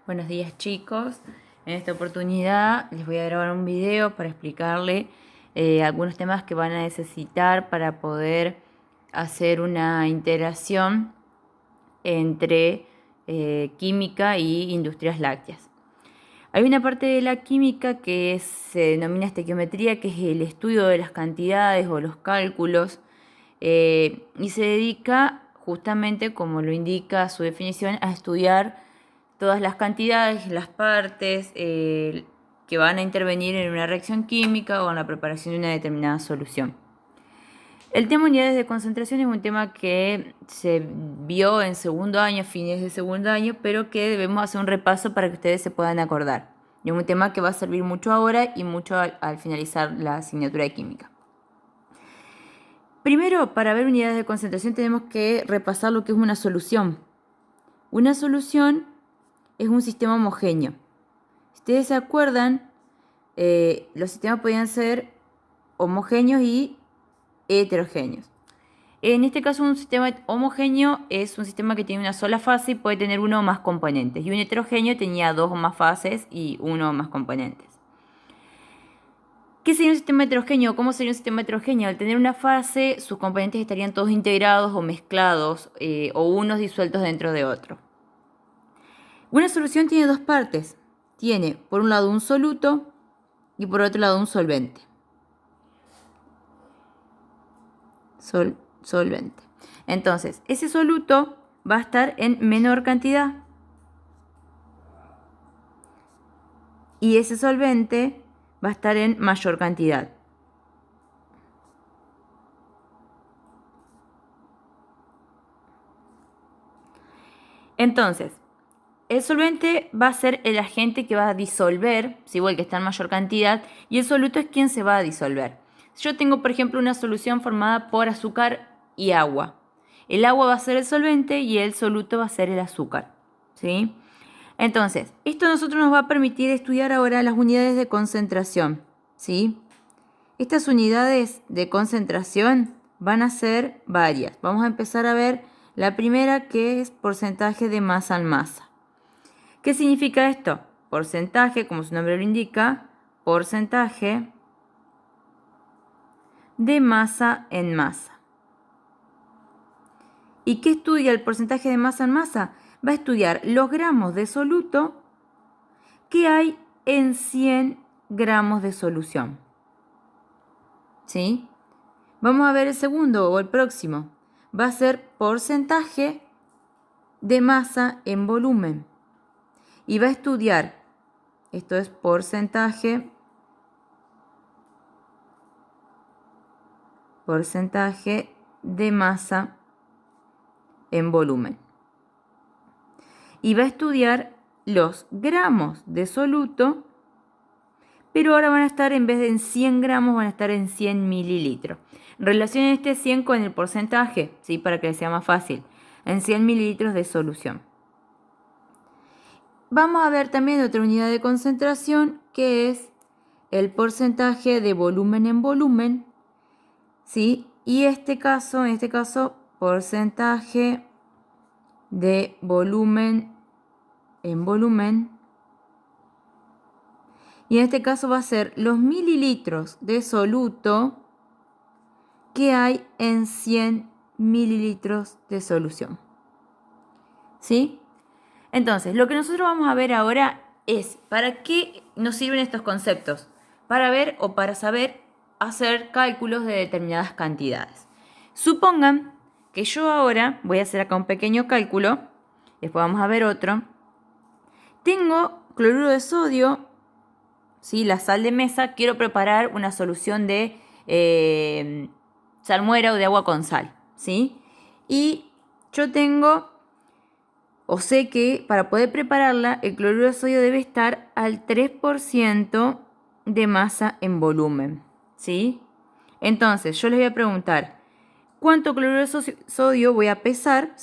Buenos días, chicos. En esta oportunidad les voy a grabar un video para explicarle algunos temas que van a necesitar para poder hacer una integración entre química y industrias lácteas. Hay una parte de la química que se denomina estequiometría, que es el estudio de las cantidades o los cálculos, y se dedica justamente, como lo indica su definición, a estudiar todas las cantidades, las partes que van a intervenir en una reacción química o en la preparación de una determinada solución. El tema unidades de concentración es un tema que se vio en segundo año, fines de segundo año, pero que debemos hacer un repaso para que ustedes se puedan acordar. Es un tema que va a servir mucho ahora y mucho al finalizar la asignatura de química. Primero, para ver unidades de concentración tenemos que repasar lo que es una solución. Una solución es un sistema homogéneo. Si ustedes se acuerdan, los sistemas podían ser homogéneos y heterogéneos. En este caso, un sistema homogéneo es un sistema que tiene una sola fase y puede tener uno o más componentes. Y un heterogéneo tenía dos o más fases y uno o más componentes. ¿Qué sería un sistema heterogéneo? ¿Cómo sería un sistema heterogéneo? Al tener una fase, sus componentes estarían todos integrados o mezclados o unos disueltos dentro de otro. Una solución tiene dos partes. Tiene, por un lado, un soluto y por otro lado, un solvente. Solvente. Entonces, ese soluto va a estar en menor cantidad y ese solvente va a estar en mayor cantidad. Entonces, el solvente va a ser el agente que va a disolver, si igual que está en mayor cantidad, y el soluto es quien se va a disolver. Si yo tengo, por ejemplo, una solución formada por azúcar y agua, el agua va a ser el solvente y el soluto va a ser el azúcar, ¿sí? Entonces, esto a nosotros nos va a permitir estudiar ahora las unidades de concentración, ¿sí? Estas unidades de concentración van a ser varias. Vamos a empezar a ver la primera, que es porcentaje de masa en masa. ¿Qué significa esto? Porcentaje, como su nombre lo indica, porcentaje de masa en masa. ¿Y qué estudia el porcentaje de masa en masa? Va a estudiar los gramos de soluto que hay en 100 gramos de solución. ¿Sí? Vamos a ver el segundo o el próximo. Va a ser porcentaje de masa en volumen. Y va a estudiar, esto es porcentaje de masa en volumen. Y va a estudiar los gramos de soluto, pero ahora van a estar, en vez de en 100 gramos, van a estar en 100 mililitros. Relacionen este 100 con el porcentaje, ¿sí? Para que les sea más fácil. En 100 mililitros de solución. Vamos a ver también otra unidad de concentración, que es el porcentaje de volumen en volumen, ¿sí? Y en este caso, porcentaje de volumen en volumen. Y en este caso va a ser los mililitros de soluto que hay en 100 mililitros de solución. ¿Sí? Entonces, lo que nosotros vamos a ver ahora es para qué nos sirven estos conceptos. Para ver o para saber hacer cálculos de determinadas cantidades. Supongan que yo ahora voy a hacer acá un pequeño cálculo, después vamos a ver otro. Tengo cloruro de sodio, ¿sí? La sal de mesa, quiero preparar una solución de salmuera o de agua con sal, ¿sí? Y yo tengo, o sé que para poder prepararla, el cloruro de sodio debe estar al 3% de masa en volumen, ¿sí? Entonces, yo les voy a preguntar, ¿cuánto cloruro de sodio voy a pesar?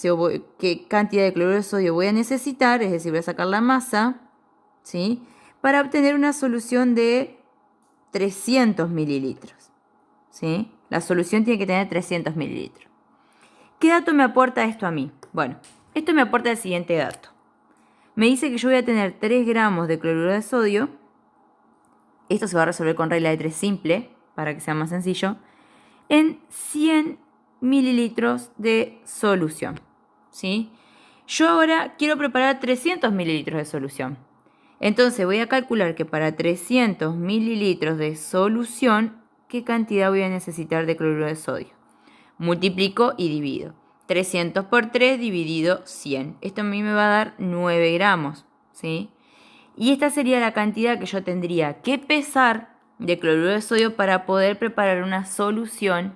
¿Qué cantidad de cloruro de sodio voy a necesitar? Es decir, voy a sacar la masa, ¿sí? Para obtener una solución de 300 mililitros, ¿sí? La solución tiene que tener 300 mililitros. ¿Qué dato me aporta esto a mí? Bueno, esto me aporta el siguiente dato. me dice que yo voy a tener 3 gramos de cloruro de sodio. Esto se va a resolver con regla de 3 simple, para que sea más sencillo, en 100 mililitros de solución, ¿sí? Yo ahora quiero preparar 300 mililitros de solución. Entonces voy a calcular que para 300 mililitros de solución, ¿qué cantidad voy a necesitar de cloruro de sodio? Multiplico y divido. 300 por 3 dividido 100. Esto a mí me va a dar 9 gramos, ¿sí? Y esta sería la cantidad que yo tendría que pesar de cloruro de sodio para poder preparar una solución,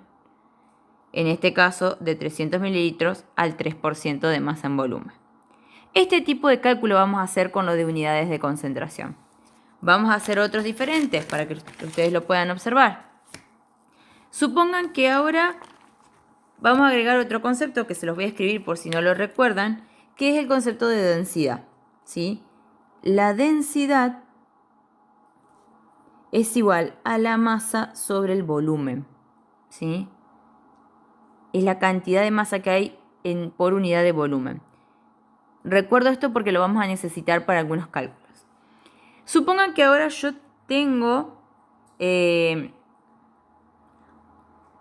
en este caso de 300 mililitros al 3% de masa en volumen. Este tipo de cálculo vamos a hacer con lo de unidades de concentración. Vamos a hacer otros diferentes para que ustedes lo puedan observar. Supongan que ahora vamos a agregar otro concepto que se los voy a escribir por si no lo recuerdan, que es el concepto de densidad, ¿sí? La densidad es igual a la masa sobre el volumen, ¿sí? Es la cantidad de masa que hay por unidad de volumen. Recuerdo esto porque lo vamos a necesitar para algunos cálculos. Supongan que ahora yo tengo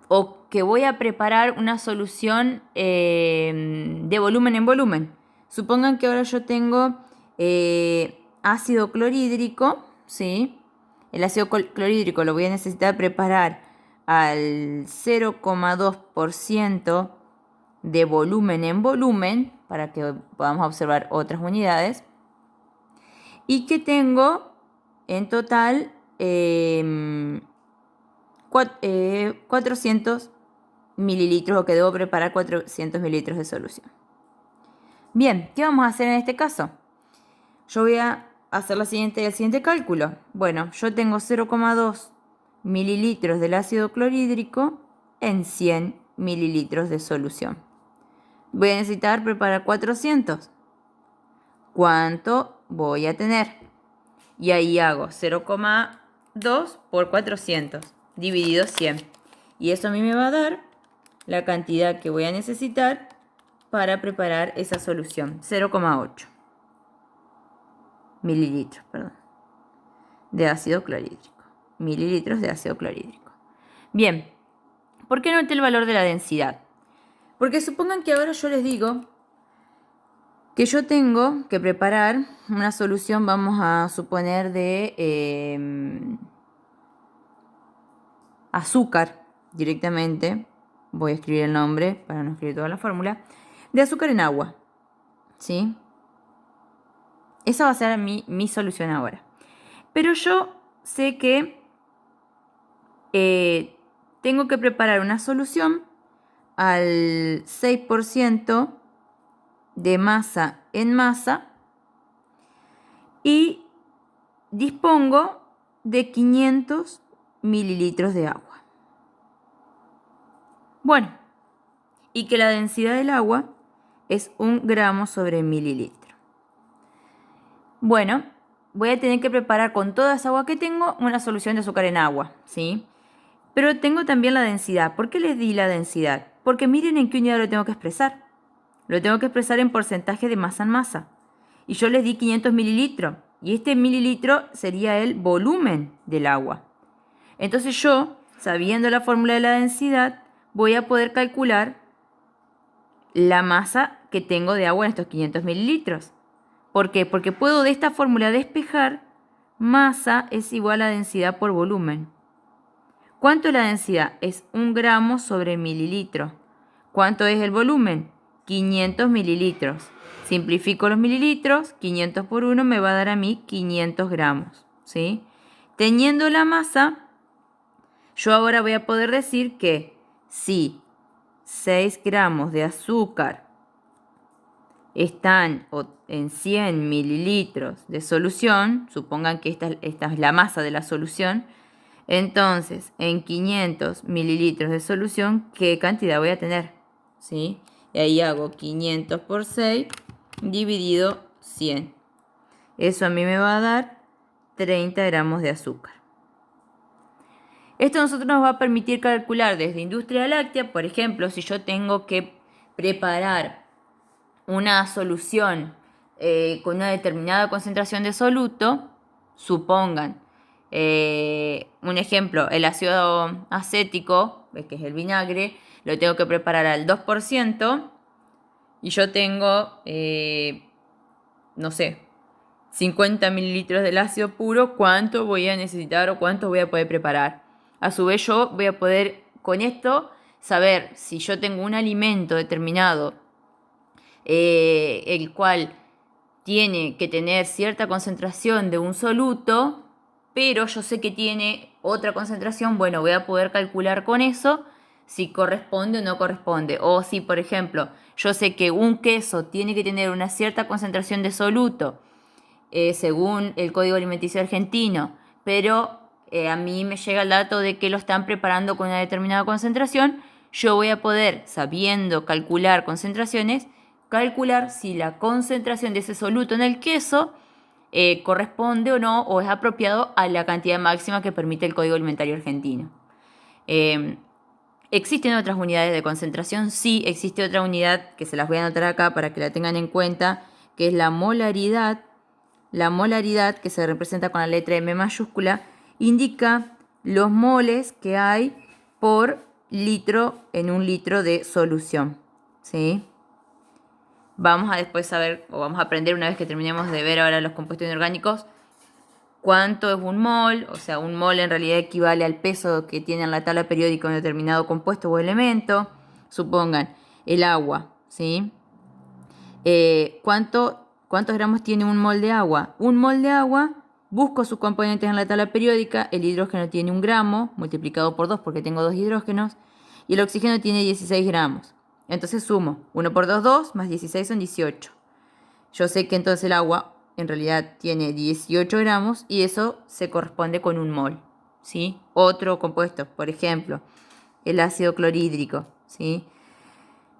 o que voy a preparar una solución de volumen en volumen. Supongan que ahora yo tengo ácido clorhídrico, ¿sí? El ácido clorhídrico lo voy a necesitar preparar al 0,2% de volumen en volumen, para que podamos observar otras unidades. Y que tengo en total 400 mililitros, o que debo preparar 400 mililitros de solución. Bien, ¿qué vamos a hacer en este caso? Yo voy a hacer el siguiente cálculo. Bueno, yo tengo 0,2 mililitros del ácido clorhídrico en 100 mililitros de solución. Voy a necesitar preparar 400. ¿Cuánto voy a tener? Y ahí hago 0,2 por 400 dividido 100. Y eso a mí me va a dar la cantidad que voy a necesitar para preparar esa solución. 0,8 mililitros, de ácido clorhídrico. Mililitros de ácido clorhídrico. Bien, ¿por qué noté el valor de la densidad? Porque supongan que ahora yo les digo que yo tengo que preparar una solución, vamos a suponer, de azúcar directamente. Voy a escribir el nombre para no escribir toda la fórmula. De azúcar en agua, ¿sí? Esa va a ser mi solución ahora. Pero yo sé que tengo que preparar una solución al 6% de masa en masa y dispongo de 500 mililitros de agua. Bueno, y que la densidad del agua es 1 gramo sobre mililitro. Bueno, voy a tener que preparar con toda esa agua que tengo una solución de azúcar en agua, ¿sí? Pero tengo también la densidad. ¿Por qué les di la densidad? Porque miren en qué unidad lo tengo que expresar. Lo tengo que expresar en porcentaje de masa en masa. Y yo les di 500 mililitros. Y este mililitro sería el volumen del agua. Entonces yo, sabiendo la fórmula de la densidad, voy a poder calcular la masa que tengo de agua en estos 500 mililitros. ¿Por qué? Porque puedo de esta fórmula despejar masa es igual a densidad por volumen. ¿Cuánto es la densidad? Es 1 gramo sobre mililitro. ¿Cuánto es el volumen? 500 mililitros. Simplifico los mililitros, 500 por 1 me va a dar a mí 500 gramos, ¿sí? Teniendo la masa, yo ahora voy a poder decir que si 6 gramos de azúcar están en 100 mililitros de solución, supongan que esta es la masa de la solución, entonces en 500 mililitros de solución, ¿qué cantidad voy a tener? ¿Sí? Y ahí hago 500 por 6 dividido 100. Eso a mí me va a dar 30 gramos de azúcar. Esto a nosotros nos va a permitir calcular desde industria láctea, por ejemplo, si yo tengo que preparar una solución con una determinada concentración de soluto, supongan, un ejemplo, el ácido acético, que es el vinagre, lo tengo que preparar al 2% y yo tengo, no sé, 50 mililitros del ácido puro, ¿cuánto voy a necesitar o cuánto voy a poder preparar? A su vez yo voy a poder con esto saber si yo tengo un alimento determinado, el cual tiene que tener cierta concentración de un soluto, pero yo sé que tiene otra concentración, bueno, voy a poder calcular con eso si corresponde o no corresponde. O si, por ejemplo, yo sé que un queso tiene que tener una cierta concentración de soluto, según el Código Alimenticio Argentino, pero a mí me llega el dato de que lo están preparando con una determinada concentración, yo voy a poder, sabiendo calcular concentraciones, calcular si la concentración de ese soluto en el queso corresponde o no, o es apropiado a la cantidad máxima que permite el Código Alimentario Argentino. ¿Existen otras unidades de concentración? Sí, existe otra unidad que se las voy a anotar acá para que la tengan en cuenta, que es la molaridad. La molaridad, que se representa con la letra M mayúscula, indica los moles que hay por litro en un litro de solución. ¿Sí? Vamos a después saber, o vamos a aprender una vez que terminemos de ver ahora los compuestos inorgánicos, cuánto es un mol. O sea, un mol en realidad equivale al peso que tiene en la tabla periódica un determinado compuesto o elemento. Supongan, el agua, ¿sí? ¿Cuántos gramos tiene un mol de agua? Un mol de agua, busco sus componentes en la tabla periódica, el hidrógeno tiene 1 gramo, multiplicado por 2 porque tengo 2 hidrógenos, y el oxígeno tiene 16 gramos. Entonces sumo, 1 por 2, 2, más 16 son 18. Yo sé que entonces el agua en realidad tiene 18 gramos y eso se corresponde con un mol, ¿sí? Otro compuesto, por ejemplo, el ácido clorhídrico, ¿sí?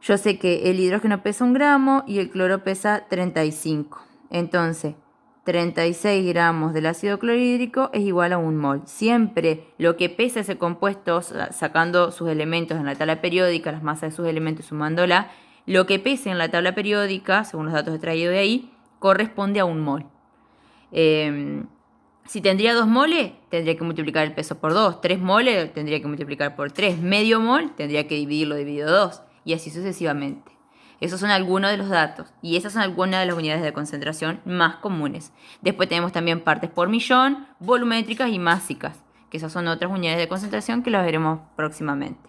Yo sé que el hidrógeno pesa 1 gramo y el cloro pesa 35. Entonces, 36 gramos del ácido clorhídrico es igual a 1 mol. Siempre lo que pesa ese compuesto, sacando sus elementos en la tabla periódica, las masas de sus elementos sumándola, lo que pese en la tabla periódica, según los datos extraídos de ahí, corresponde a 1 mol. Si tendría 2 moles, tendría que multiplicar el peso por 2. 3 moles, tendría que multiplicar por 3. Medio mol, tendría que dividirlo dividido 2. Y así sucesivamente. Esos son algunos de los datos. Y esas son algunas de las unidades de concentración más comunes. Después tenemos también partes por millón, volumétricas y másicas, que esas son otras unidades de concentración que las veremos próximamente.